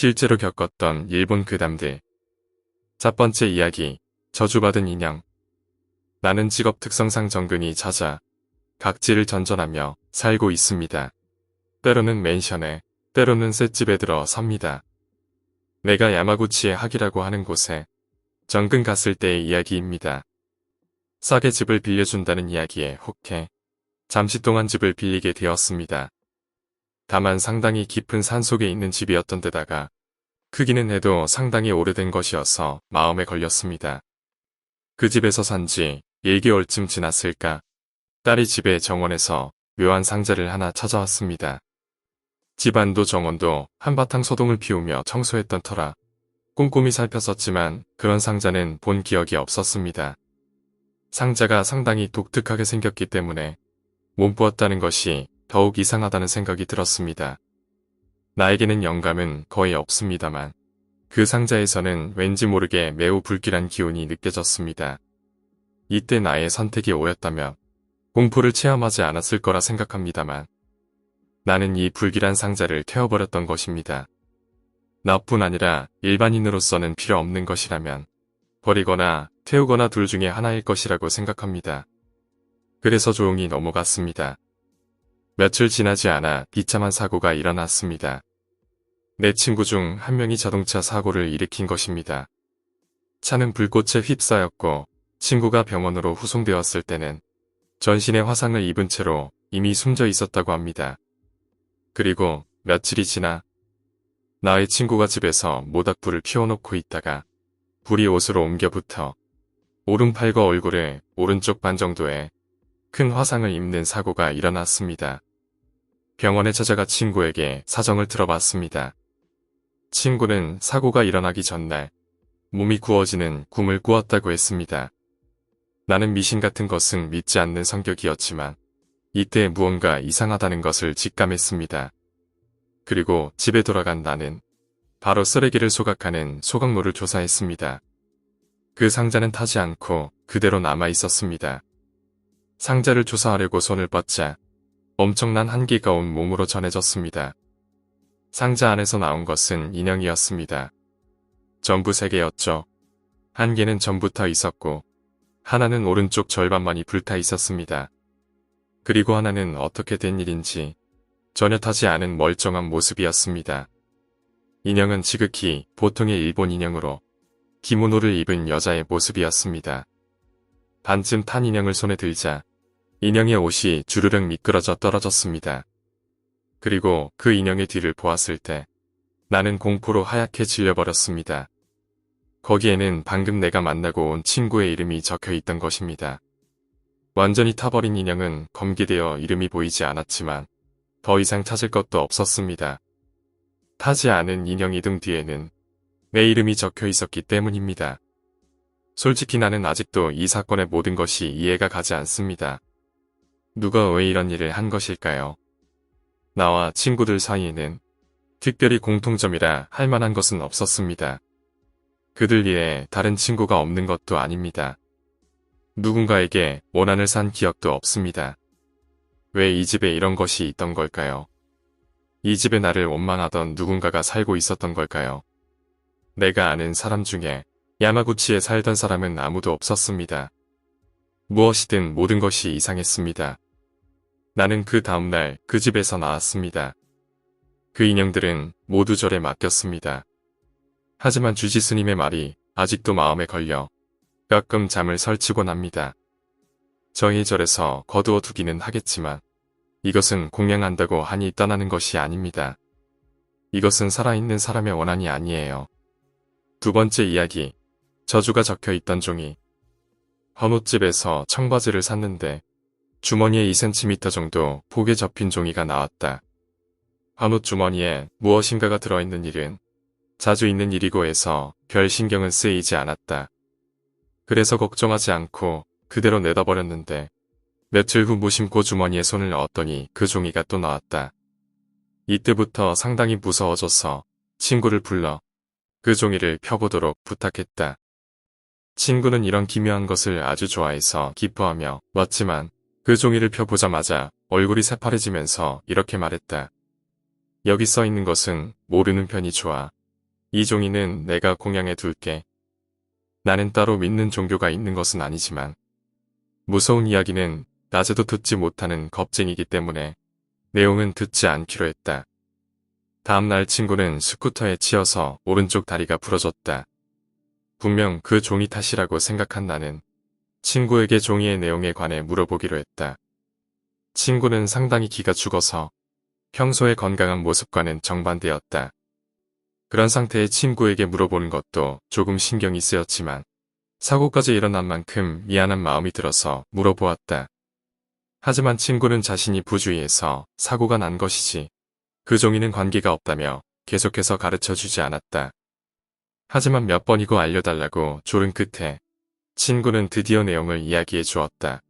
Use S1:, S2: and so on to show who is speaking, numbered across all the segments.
S1: 실제로 겪었던 일본 괴담들. 첫 번째 이야기, 저주받은 인형. 나는 직업 특성상 정근이 잦아 각지를 전전하며 살고 있습니다. 때로는 맨션에, 때로는 셋집에 들어 섭니다. 내가 야마구치의 학이라고 하는 곳에 정근 갔을 때의 이야기입니다. 싸게 집을 빌려준다는 이야기에 혹해 잠시 동안 집을 빌리게 되었습니다. 다만 상당히 깊은 산속에 있는 집이었던 데다가 크기는 해도 상당히 오래된 것이어서 마음에 걸렸습니다. 그 집에서 산지 1개월쯤 지났을까 딸이 집에 정원에서 묘한 상자를 하나 찾아왔습니다. 집안도 정원도 한바탕 소동을 피우며 청소했던 터라 꼼꼼히 살폈었지만 그런 상자는 본 기억이 없었습니다. 상자가 상당히 독특하게 생겼기 때문에 몸부었다는 것이 더욱 이상하다는 생각이 들었습니다. 나에게는 영감은 거의 없습니다만 그 상자에서는 왠지 모르게 매우 불길한 기운이 느껴졌습니다. 이때 나의 선택이 오였다면 공포를 체험하지 않았을 거라 생각합니다만 나는 이 불길한 상자를 태워버렸던 것입니다. 나뿐 아니라 일반인으로서는 필요 없는 것이라면 버리거나 태우거나 둘 중에 하나일 것이라고 생각합니다. 그래서 조용히 넘어갔습니다. 며칠 지나지 않아 비참한 사고가 일어났습니다. 내 친구 중 한 명이 자동차 사고를 일으킨 것입니다. 차는 불꽃에 휩싸였고 친구가 병원으로 후송되었을 때는 전신에 화상을 입은 채로 이미 숨져 있었다고 합니다. 그리고 며칠이 지나 나의 친구가 집에서 모닥불을 피워놓고 있다가 불이 옷으로 옮겨 붙어 오른팔과 얼굴에 오른쪽 반 정도에 큰 화상을 입는 사고가 일어났습니다. 병원에 찾아가 친구에게 사정을 들어봤습니다. 친구는 사고가 일어나기 전날 몸이 구워지는 꿈을 꾸었다고 했습니다. 나는 미신 같은 것은 믿지 않는 성격이었지만 이때 무언가 이상하다는 것을 직감했습니다. 그리고 집에 돌아간 나는 바로 쓰레기를 소각하는 소각로를 조사했습니다. 그 상자는 타지 않고 그대로 남아 있었습니다. 상자를 조사하려고 손을 뻗자 엄청난 한기가 온 몸으로 전해졌습니다. 상자 안에서 나온 것은 인형이었습니다. 전부 3개였죠. 한 개는 전부 타 있었고 하나는 오른쪽 절반만이 불타 있었습니다. 그리고 하나는 어떻게 된 일인지 전혀 타지 않은 멀쩡한 모습이었습니다. 인형은 지극히 보통의 일본 인형으로 기모노를 입은 여자의 모습이었습니다. 반쯤 탄 인형을 손에 들자 인형의 옷이 주르륵 미끄러져 떨어졌습니다. 그리고 그 인형의 뒤를 보았을 때 나는 공포로 하얗게 질려버렸습니다. 거기에는 방금 내가 만나고 온 친구의 이름이 적혀 있던 것입니다. 완전히 타버린 인형은 검게되어 이름이 보이지 않았지만 더 이상 찾을 것도 없었습니다. 타지 않은 인형 이등 뒤에는 내 이름이 적혀 있었기 때문입니다. 솔직히 나는 아직도 이 사건의 모든 것이 이해가 가지 않습니다. 누가 왜 이런 일을 한 것일까요? 나와 친구들 사이에는 특별히 공통점이라 할 만한 것은 없었습니다. 그들 위에 다른 친구가 없는 것도 아닙니다. 누군가에게 원한을 산 기억도 없습니다. 왜 이 집에 이런 것이 있던 걸까요? 이 집에 나를 원망하던 누군가가 살고 있었던 걸까요? 내가 아는 사람 중에 야마구치에 살던 사람은 아무도 없었습니다. 무엇이든 모든 것이 이상했습니다. 나는 그 다음날 그 집에서 나왔습니다. 그 인형들은 모두 절에 맡겼습니다. 하지만 주지스님의 말이 아직도 마음에 걸려 가끔 잠을 설치곤 합니다. 저희 절에서 거두어 두기는 하겠지만 이것은 공양한다고 하니 떠나는 것이 아닙니다. 이것은 살아있는 사람의 원한이 아니에요. 두 번째 이야기, 저주가 적혀 있던 종이. 헌옷집에서 청바지를 샀는데 주머니에 2cm 정도 폭에 접힌 종이가 나왔다. 헌옷 주머니에 무엇인가가 들어있는 일은 자주 있는 일이고 해서 별 신경은 쓰이지 않았다. 그래서 걱정하지 않고 그대로 내다버렸는데 며칠 후 무심코 주머니에 손을 넣었더니 그 종이가 또 나왔다. 이때부터 상당히 무서워져서 친구를 불러 그 종이를 펴보도록 부탁했다. 친구는 이런 기묘한 것을 아주 좋아해서 기뻐하며 왔지만 그 종이를 펴보자마자 얼굴이 새파래지면서 이렇게 말했다. 여기 써 있는 것은 모르는 편이 좋아. 이 종이는 내가 공양해 둘게. 나는 따로 믿는 종교가 있는 것은 아니지만 무서운 이야기는 낮에도 듣지 못하는 겁쟁이기 때문에 내용은 듣지 않기로 했다. 다음날 친구는 스쿠터에 치여서 오른쪽 다리가 부러졌다. 분명 그 종이 탓이라고 생각한 나는 친구에게 종이의 내용에 관해 물어보기로 했다. 친구는 상당히 기가 죽어서 평소의 건강한 모습과는 정반대였다. 그런 상태의 친구에게 물어보는 것도 조금 신경이 쓰였지만 사고까지 일어난 만큼 미안한 마음이 들어서 물어보았다. 하지만 친구는 자신이 부주의해서 사고가 난 것이지 그 종이는 관계가 없다며 계속해서 가르쳐주지 않았다. 하지만 몇 번이고 알려달라고 조른 끝에 친구는 드디어 내용을 이야기해 주었다.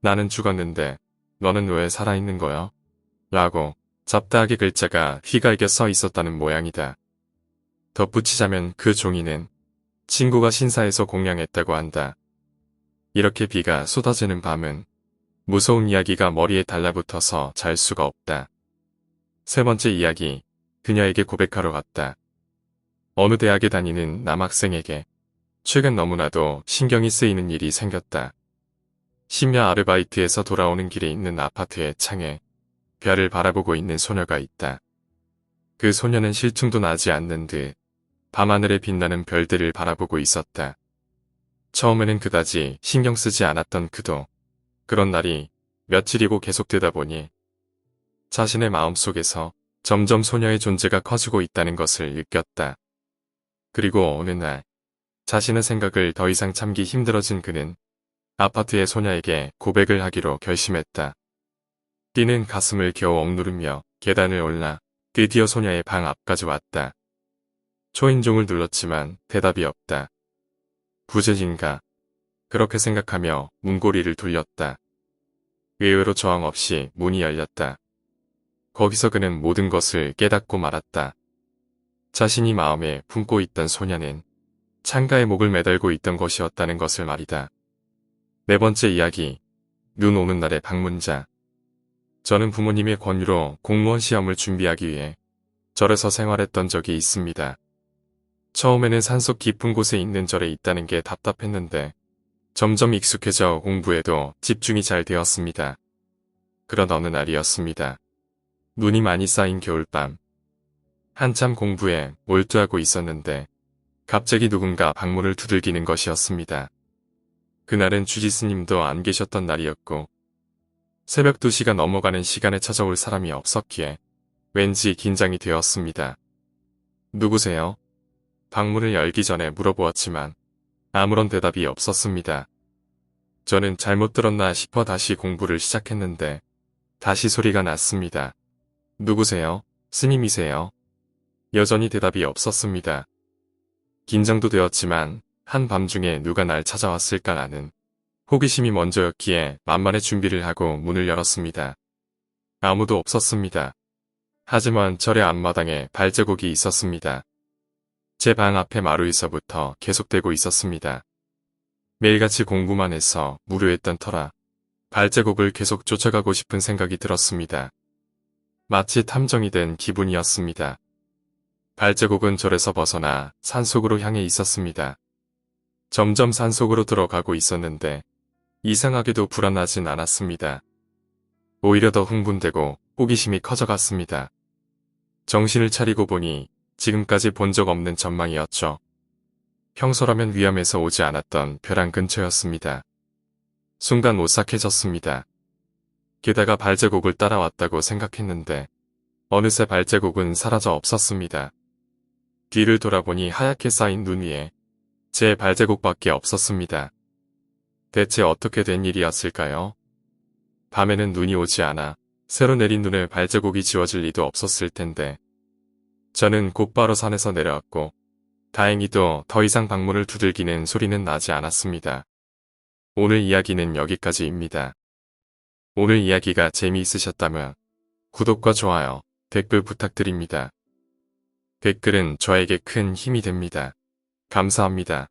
S1: 나는 죽었는데 너는 왜 살아있는 거야? 라고 잡다하게 글자가 휘갈겨 써 있었다는 모양이다. 덧붙이자면 그 종이는 친구가 신사에서 공양했다고 한다. 이렇게 비가 쏟아지는 밤은 무서운 이야기가 머리에 달라붙어서 잘 수가 없다. 세 번째 이야기, 그녀에게 고백하러 갔다. 어느 대학에 다니는 남학생에게 최근 너무나도 신경이 쓰이는 일이 생겼다. 심야 아르바이트에서 돌아오는 길에 있는 아파트의 창에 별을 바라보고 있는 소녀가 있다. 그 소녀는 실증도 나지 않는 듯 밤하늘에 빛나는 별들을 바라보고 있었다. 처음에는 그다지 신경 쓰지 않았던 그도 그런 날이 며칠이고 계속되다 보니 자신의 마음속에서 점점 소녀의 존재가 커지고 있다는 것을 느꼈다. 그리고 어느 날 자신의 생각을 더 이상 참기 힘들어진 그는 아파트의 소녀에게 고백을 하기로 결심했다. 뛰는 가슴을 겨우 억누르며 계단을 올라 드디어 소녀의 방 앞까지 왔다. 초인종을 눌렀지만 대답이 없다. 부재인가? 그렇게 생각하며 문고리를 돌렸다. 의외로 저항 없이 문이 열렸다. 거기서 그는 모든 것을 깨닫고 말았다. 자신이 마음에 품고 있던 소녀는 창가에 목을 매달고 있던 것이었다는 것을 말이다. 네 번째 이야기, 눈 오는 날의 방문자. 저는 부모님의 권유로 공무원 시험을 준비하기 위해 절에서 생활했던 적이 있습니다. 처음에는 산속 깊은 곳에 있는 절에 있다는 게 답답했는데 점점 익숙해져 공부에도 집중이 잘 되었습니다. 그런 어느 날이었습니다. 눈이 많이 쌓인 겨울밤. 한참 공부에 몰두하고 있었는데 갑자기 누군가 방문을 두들기는 것이었습니다. 그날은 주지스님도 안 계셨던 날이었고 새벽 2시가 넘어가는 시간에 찾아올 사람이 없었기에 왠지 긴장이 되었습니다. 누구세요? 방문을 열기 전에 물어보았지만 아무런 대답이 없었습니다. 저는 잘못 들었나 싶어 다시 공부를 시작했는데 다시 소리가 났습니다. 누구세요? 스님이세요? 여전히 대답이 없었습니다. 긴장도 되었지만 한밤중에 누가 날 찾아왔을까라는 호기심이 먼저였기에 만만의 준비를 하고 문을 열었습니다. 아무도 없었습니다. 하지만 절의 앞마당에 발자국이 있었습니다. 제 방 앞에 마루에서부터 계속되고 있었습니다. 매일같이 공부만 해서 무료했던 터라 발자국을 계속 쫓아가고 싶은 생각이 들었습니다. 마치 탐정이 된 기분이었습니다. 발자국은 절에서 벗어나 산속으로 향해 있었습니다. 점점 산속으로 들어가고 있었는데 이상하게도 불안하진 않았습니다. 오히려 더 흥분되고 호기심이 커져갔습니다. 정신을 차리고 보니 지금까지 본 적 없는 전망이었죠. 평소라면 위험해서 오지 않았던 벼랑 근처였습니다. 순간 오싹해졌습니다. 게다가 발자국을 따라왔다고 생각했는데 어느새 발자국은 사라져 없었습니다. 뒤를 돌아보니 하얗게 쌓인 눈 위에 제 발자국밖에 없었습니다. 대체 어떻게 된 일이었을까요? 밤에는 눈이 오지 않아 새로 내린 눈에 발자국이 지워질 리도 없었을 텐데 저는 곧바로 산에서 내려왔고 다행히도 더 이상 방문을 두들기는 소리는 나지 않았습니다. 오늘 이야기는 여기까지입니다. 오늘 이야기가 재미있으셨다면 구독과 좋아요, 댓글 부탁드립니다. 댓글은 저에게 큰 힘이 됩니다. 감사합니다.